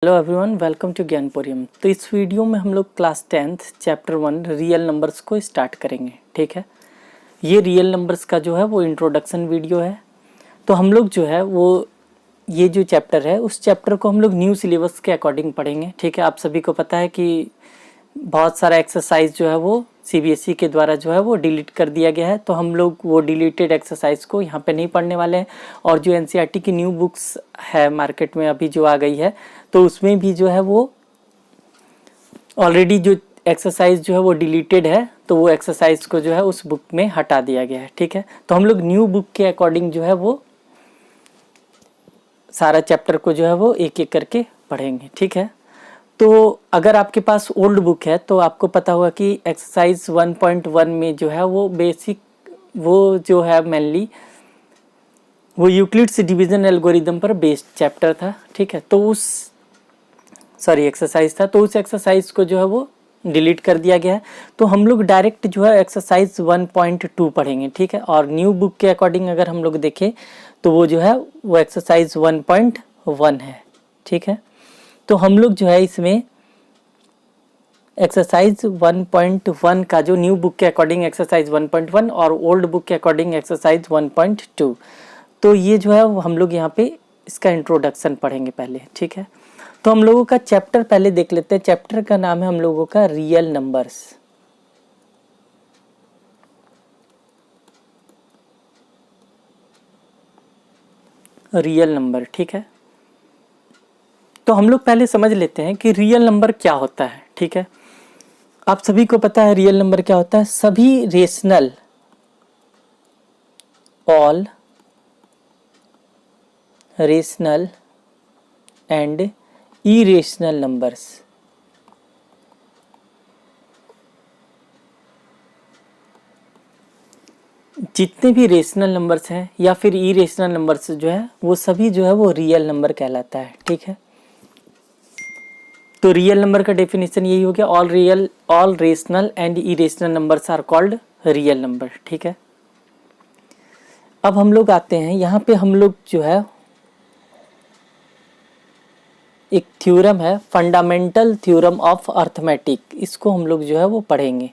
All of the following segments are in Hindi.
Hello everyone, welcome to Gyanpuriyam. तो इस वीडियो में हम लोग class 10th chapter 1 real numbers को स्टार्ट करेंगे। ठीक है, ये रियल नंबर्स का जो है वो इंट्रोडक्शन वीडियो है। तो हम लोग जो है वो ये जो चैप्टर है उस चैप्टर को हम लोग न्यू सिलेबस के अकॉर्डिंग पढ़ेंगे। ठीक है, आप सभी को पता है कि बहुत सारा एक्सरसाइज जो है वो सीबीएसई के द्वारा जो है वो डिलीट कर दिया गया है। तो हम लोग वो डिलीटेड एक्सरसाइज को यहाँ पे नहीं पढ़ने वाले हैं। और जो एनसीईआरटी की न्यू बुक्स है मार्केट में अभी जो आ गई है, तो उसमें भी जो है वो ऑलरेडी जो एक्सरसाइज जो है वो डिलीटेड है, तो वो एक्सरसाइज को जो है उस बुक में हटा दिया गया है। ठीक है, तो हम लोग न्यू बुक के अकॉर्डिंग जो है वो सारा चैप्टर को जो है वो एक एक करके पढ़ेंगे। ठीक है, तो अगर आपके पास ओल्ड बुक है तो आपको पता होगा कि एक्सरसाइज 1.1 में जो है वो बेसिक वो जो है मेनली वो यूक्लिड्स डिवीजन एल्गोरिदम पर बेस्ड चैप्टर था। ठीक है, तो उस एक्सरसाइज था, तो उस एक्सरसाइज को जो है वो डिलीट कर दिया गया है। तो हम लोग डायरेक्ट जो है एक्सरसाइज 1.2 पढ़ेंगे। ठीक है, और न्यू बुक के अकॉर्डिंग अगर हम लोग देखें तो वो जो है वो एक्सरसाइज 1.1 है। ठीक है, तो हम लोग जो है इसमें एक्सरसाइज 1.1 का जो न्यू बुक के अकॉर्डिंग एक्सरसाइज 1.1 और ओल्ड बुक के अकॉर्डिंग एक्सरसाइज 1.2, तो ये जो है हम लोग यहाँ पे इसका इंट्रोडक्शन पढ़ेंगे पहले। ठीक है, तो हम लोगों का चैप्टर पहले देख लेते हैं। चैप्टर का नाम है हम लोगों का रियल नंबर्स। Real number. ठीक है, तो हम लोग पहले समझ लेते हैं कि रियल नंबर क्या होता है। ठीक है, आप सभी को पता है रियल नंबर क्या होता है। सभी rational, all rational and irrational numbers, जितने भी रेशनल नंबर्स हैं या फिर इरेशनल नंबर्स जो है वो सभी जो है वो रियल नंबर कहलाता है। ठीक है, तो रियल नंबर का डेफिनेशन यही हो गया, all rational and irrational numbers are called real number. ठीक है, अब हम लोग आते हैं यहाँ पे, हम लोग जो है एक थ्योरम है फंडामेंटल थ्योरम ऑफ अर्थमेटिक, इसको हम लोग जो है वो पढ़ेंगे।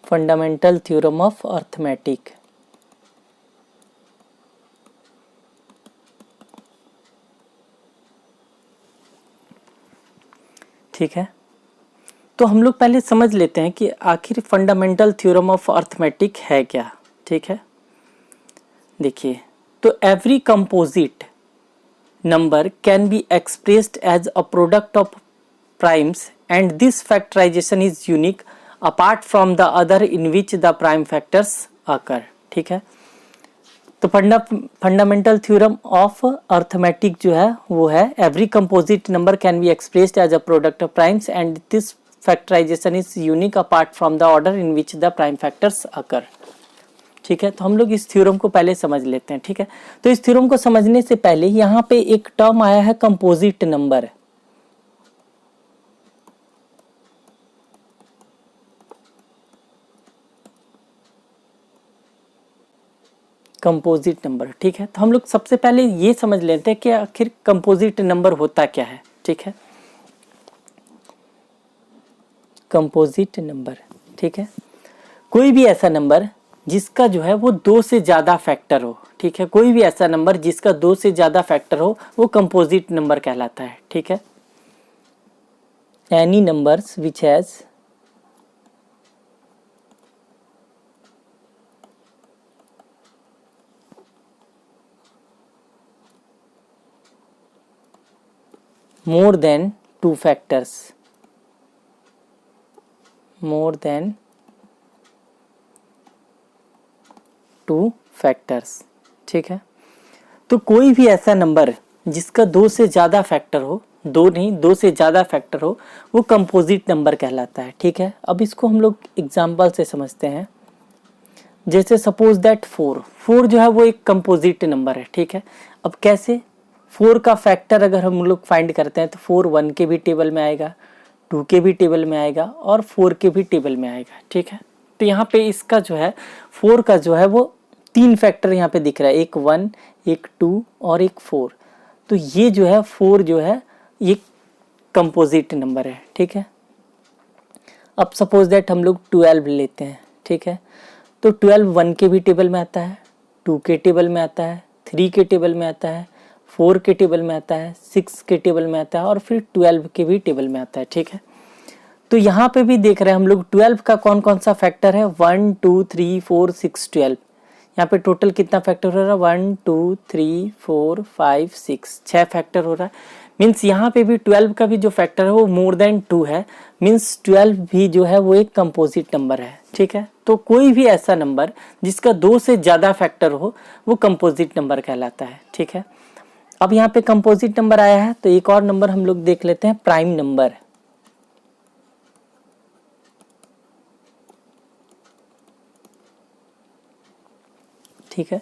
Fundamental theorem of arithmetic. ठीक है, तो हम लोग पहले समझ लेते हैं कि आखिर फंडामेंटल थ्योरम ऑफ अर्थमेटिक है क्या। ठीक है, देखिए, तो every composite number can be expressed as a product of primes and this factorization is unique apart from the other in which the prime factors occur. ठीक है, तो फंडामेंटल थ्योरम ऑफ अर्थमेटिक जो है वो है every composite number can be expressed as a product of primes and this factorization is unique apart from the order in which the prime factors occur. ठीक है, तो हम लोग इस थ्योरम को पहले समझ लेते हैं। ठीक है, तो इस थ्योरम को समझने से पहले यहाँ पे एक टर्म आया है कंपोजिट नंबर। Composite number. ठीक है, तो हम लोग सबसे पहले ये समझ लेते हैं कि आखिर कंपोजिट नंबर होता क्या है। ठीक है, कंपोजिट नंबर। ठीक है, कोई भी ऐसा नंबर जिसका जो है वो दो से ज्यादा फैक्टर हो। ठीक है, कोई भी ऐसा नंबर जिसका दो से ज्यादा फैक्टर हो वो कंपोजिट नंबर कहलाता है। ठीक है, any numbers which has more than two factors, more than two factors। ठीक है, तो कोई भी ऐसा नंबर जिसका दो से ज़्यादा फैक्टर हो, दो नहीं दो से ज़्यादा फैक्टर हो, वो कंपोजिट नंबर कहलाता है। ठीक है, अब इसको हम लोग एग्जाम्पल से समझते हैं। जैसे सपोज दैट फोर जो है वो एक कंपोजिट नंबर है। ठीक है, अब कैसे, 4 का फैक्टर अगर हम लोग फाइंड करते हैं तो 4 1 के भी टेबल में आएगा, 2 के भी टेबल में आएगा और 4 के भी टेबल में आएगा, ठीक है। तो यहाँ पे इसका जो है 4 का जो है वो 3 फैक्टर यहाँ पे दिख रहा है, एक 1, एक 2 और एक 4। तो ये जो है 4 जो है ये कंपोजिट नंबर है, ठीक है। अब सपोज दैट हम लोग 12 लेते हैं, ठीक है। तो 12 1 के भी टेबल में आता है, 2 के टेबल में आता है, 3 के टेबल में आता है, 4 के टेबल में आता है, 6 के टेबल में आता है और फिर 12 के भी टेबल में आता है, ठीक है। तो यहाँ पे भी देख रहे हैं हम लोग 12 का कौन कौन सा फैक्टर है, 1 2 3 4 6 12। यहाँ पे टोटल कितना फैक्टर हो रहा है, 1 2 3 4 5 6, 6 फैक्टर हो रहा है। मीन्स यहाँ पे भी 12 का भी जो फैक्टर है वो मोर देन 2 है, मीन्स 12 भी जो है वो एक कंपोजिट नंबर है, ठीक है। तो कोई भी ऐसा नंबर जिसका 2 से ज़्यादा फैक्टर हो वो कंपोजिट नंबर कहलाता है, ठीक है। अब यहाँ पे कंपोजिट नंबर आया है तो एक और नंबर हम लोग देख लेते हैं, प्राइम नंबर। ठीक है,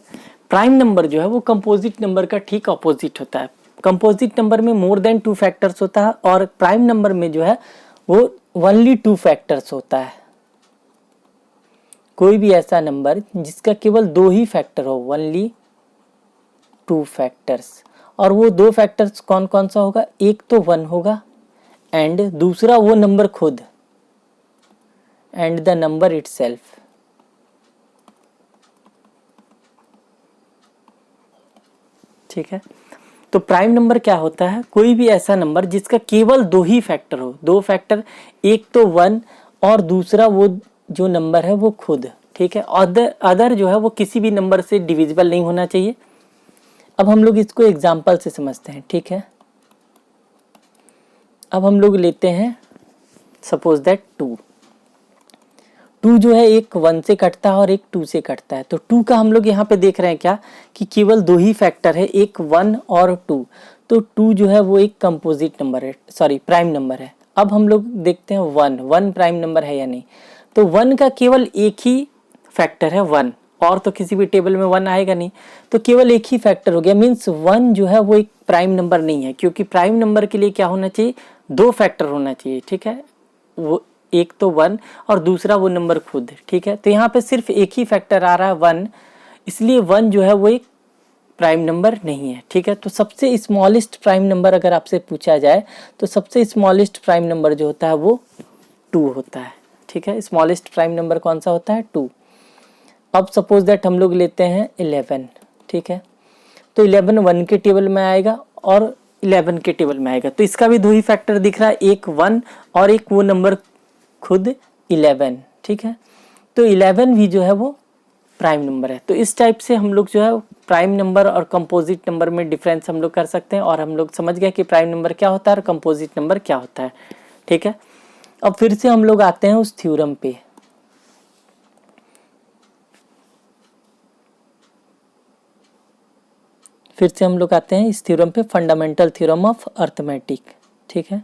प्राइम नंबर जो है वो कंपोजिट नंबर का ठीक ऑपोजिट होता है। कंपोजिट नंबर में मोर देन 2 फैक्टर्स होता है और प्राइम नंबर में जो है वो ओनली 2 फैक्टर्स होता है। कोई भी ऐसा नंबर जिसका केवल 2 ही फैक्टर हो, ओनली 2 फैक्टर्स, और वो 2 फैक्टर्स कौन कौन सा होगा, एक तो 1 होगा एंड दूसरा वो नंबर खुद एंड द नंबर इटसेल्फ। ठीक है, तो प्राइम नंबर क्या होता है, कोई भी ऐसा नंबर जिसका केवल 2 ही फैक्टर हो, 2 फैक्टर, एक तो 1 और दूसरा वो जो नंबर है वो खुद, ठीक है। अदर जो है वो किसी भी नंबर से डिविजिबल नहीं होना चाहिए। अब हम लोग इसको एग्जाम्पल से समझते हैं, ठीक है। अब हम लोग लेते हैं सपोज दैट 2 जो है एक 1 से कटता है और एक 2 से कटता है। तो 2 का हम लोग यहाँ पे देख रहे हैं क्या कि केवल 2 ही फैक्टर है, एक 1 और 2। तो 2 जो है वो एक कंपोजिट नंबर है, सॉरी प्राइम नंबर है। अब हम लोग देखते हैं 1 प्राइम नंबर है या नहीं। तो 1 का केवल एक ही फैक्टर है 1, और तो किसी भी टेबल में 1 आएगा नहीं, तो केवल एक ही फैक्टर हो गया। मीन्स 1 जो है वो एक प्राइम नंबर नहीं है, क्योंकि प्राइम नंबर के लिए क्या होना चाहिए, 2 फैक्टर होना चाहिए, ठीक है। वो एक तो 1 और दूसरा वो नंबर खुद, ठीक है। तो यहाँ पे सिर्फ एक ही फैक्टर आ रहा है 1, इसलिए 1 जो है वो एक प्राइम नंबर नहीं है, ठीक है। तो सबसे स्मॉलेस्ट प्राइम नंबर अगर आपसे पूछा जाए तो सबसे स्मॉलेस्ट प्राइम नंबर जो होता है वो 2 होता है, ठीक है। स्मॉलेस्ट प्राइम नंबर कौन सा होता है, 2। अब सपोज दैट हम लोग लेते हैं 11, ठीक है। तो 11 1 के टेबल में आएगा और 11 के टेबल में आएगा। तो इसका भी 2 ही फैक्टर दिख रहा है, एक 1 और एक वो नंबर खुद 11, ठीक है। तो 11 भी जो है वो प्राइम नंबर है। तो इस टाइप से हम लोग जो है प्राइम नंबर और कंपोजिट नंबर में डिफरेंस हम लोग कर सकते हैं, और हम लोग समझ गए कि प्राइम नंबर क्या होता है और कंपोजिट नंबर क्या होता है, ठीक है। अब फिर से हम लोग आते हैं उस थ्योरम पे। फिर से हम लोग आते हैं इस थ्योरम पे, फंडामेंटल थ्योरम ऑफ अर्थमेटिक, ठीक है।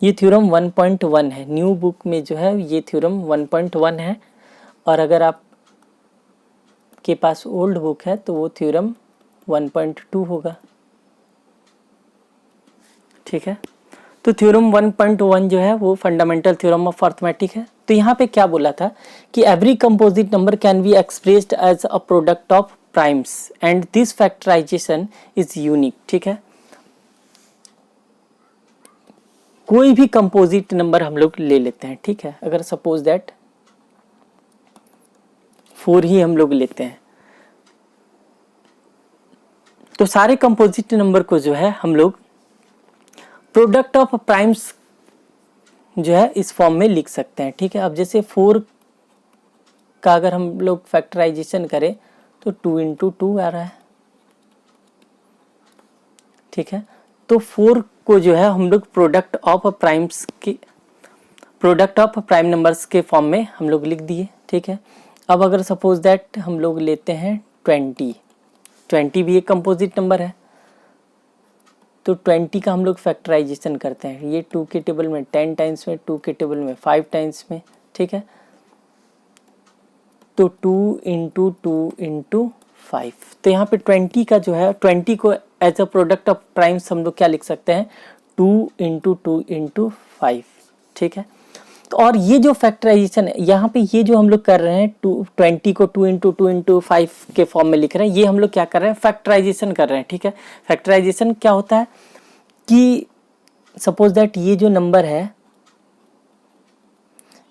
ये थ्योरम 1.1 है, न्यू बुक में जो है ये थ्योरम 1.1 है, और अगर आप के पास ओल्ड बुक है तो वो थ्योरम 1.2 होगा, ठीक है। तो थ्योरम 1.1 जो है वो फंडामेंटल थ्योरम ऑफ अर्थमेटिक है। तो यहाँ पे क्या बोला था कि every composite number can be expressed as a product of primes and this factorization is unique, ठीक है। कोई भी कंपोजिट नंबर हम लोग ले लेते हैं, ठीक है। अगर सपोज दैट 4 ही हम लोग लेते हैं, तो सारे कंपोजिट नंबर को जो है हम लोग प्रोडक्ट ऑफ प्राइम्स जो है इस फॉर्म में लिख सकते हैं, ठीक है। अब जैसे 4 का अगर हम लोग फैक्टराइजेशन करें तो 2 × 2 आ रहा है, ठीक है। तो 4 को जो है हम लोग प्रोडक्ट ऑफ प्राइम नंबर्स के फॉर्म में हम लोग लिख दिए, ठीक है। अब अगर सपोज दैट हम लोग लेते हैं 20 भी एक कंपोजिट नंबर है, तो 20 का हम लोग फैक्टराइजेशन करते हैं, ये 2 के टेबल में 10 टाइम्स में, 2 के टेबल में 5 टाइम्स में, ठीक है। तो 2 × 2 × 5, तो यहाँ पे 20 का जो है 20 को as a product of primes हम लोग क्या लिख सकते हैं, 2 × 2 × 5, ठीक है। तो और ये जो फैक्टराइजेशन है यहाँ पे, ये जो हम लोग कर रहे हैं 20 को 2 × 2 × 5 के फॉर्म में लिख रहे हैं, ये हम लोग क्या कर रहे हैं, फैक्टराइजेशन कर रहे हैं, ठीक है। फैक्टराइजेशन क्या होता है कि सपोज दैट ये जो नंबर है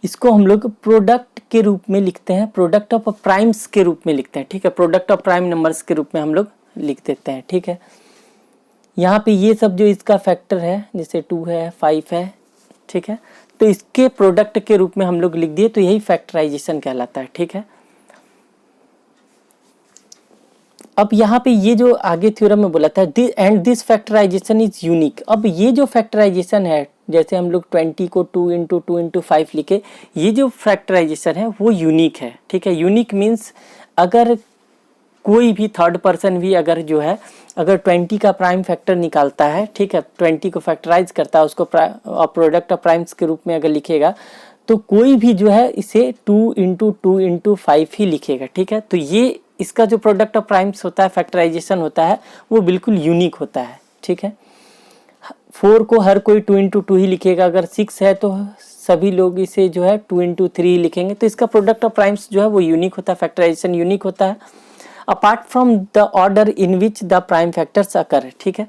इसको हम लोग प्रोडक्ट के रूप में लिखते हैं, प्रोडक्ट ऑफ प्राइम्स के रूप में लिखते हैं, ठीक है। प्रोडक्ट ऑफ प्राइम नंबर्स के रूप में हम लोग लिख देते हैं, ठीक है। यहाँ पे ये सब जो इसका फैक्टर है, जैसे 2 है 5 है, ठीक है, तो इसके प्रोडक्ट के रूप में हम लोग लिख दिए, तो यही फैक्टराइजेशन कहलाता है, ठीक है। अब यहाँ पे ये जो आगे थ्योरम में बोला था, and this factorization is unique. अब ये जो फैक्टराइजेशन है, जैसे हम लोग 20 को 2 × 2 × 5 लिखे, ये जो फैक्टराइजेशन है वो यूनिक है, ठीक है। यूनिक मीन्स अगर कोई भी थर्ड पर्सन भी अगर जो है अगर 20 का प्राइम फैक्टर निकालता है, ठीक है, 20 को फैक्टराइज करता है, उसको प्रोडक्ट ऑफ प्राइम्स के रूप में अगर लिखेगा, तो कोई भी जो है इसे 2 × 2 × 5 ही लिखेगा, ठीक है। तो ये इसका जो प्रोडक्ट ऑफ प्राइम्स होता है, फैक्टराइजेशन होता है, वो बिल्कुल यूनिक होता है, ठीक है। 4 को हर कोई 2 × 2 ही लिखेगा, अगर 6 है तो सभी लोग इसे जो है 2 × 3 लिखेंगे, तो इसका प्रोडक्ट ऑफ प्राइम्स जो है वो यूनिक होता है, फैक्टराइजेशन यूनिक होता है, apart from the order in which the prime factors occur, ठीक है।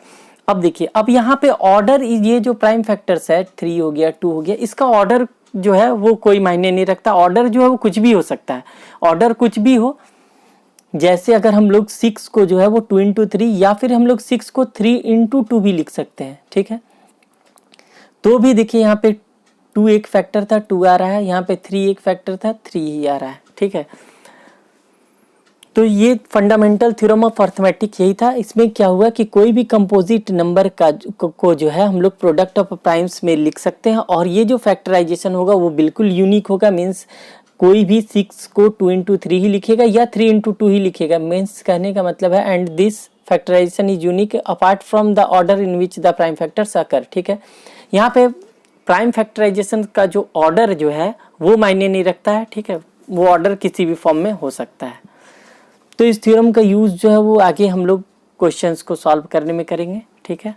अब देखिए, अब यहाँ पे ऑर्डर, ये जो प्राइम फैक्टर्स है 3 हो गया 2 हो गया, इसका ऑर्डर जो है वो कोई मायने नहीं रखता। ऑर्डर जो है वो कुछ भी हो सकता है, ऑर्डर कुछ भी हो। जैसे अगर हम लोग 6 को जो है वो 2 × 3, या फिर हम लोग 6 को 3 × 2 भी लिख सकते हैं, ठीक है। तो भी देखिए यहाँ पे 2 एक फैक्टर था, 2 आ रहा है, यहाँ पे 3 एक फैक्टर था, 3 ही आ रहा है, ठीक है। तो ये फंडामेंटल थ्योरम ऑफ अर्थमेटिक यही था। इसमें क्या हुआ कि कोई भी कंपोजिट नंबर को जो है हम लोग प्रोडक्ट ऑफ प्राइम्स में लिख सकते हैं, और ये जो फैक्टराइजेशन होगा वो बिल्कुल यूनिक होगा। मीन्स कोई भी 6 को 2 × 3 ही लिखेगा या 3 × 2 ही लिखेगा। मीन्स कहने का मतलब है, and this factorization is unique apart from the order in which the prime factors occur, ठीक है। यहाँ पे प्राइम फैक्टराइजेशन का जो ऑर्डर जो है वो मायने नहीं रखता है, ठीक है। वो ऑर्डर किसी भी फॉर्म में हो सकता है। तो इस थ्योरम का यूज़ जो है वो आगे हम लोग क्वेश्चंस को सॉल्व करने में करेंगे, ठीक है।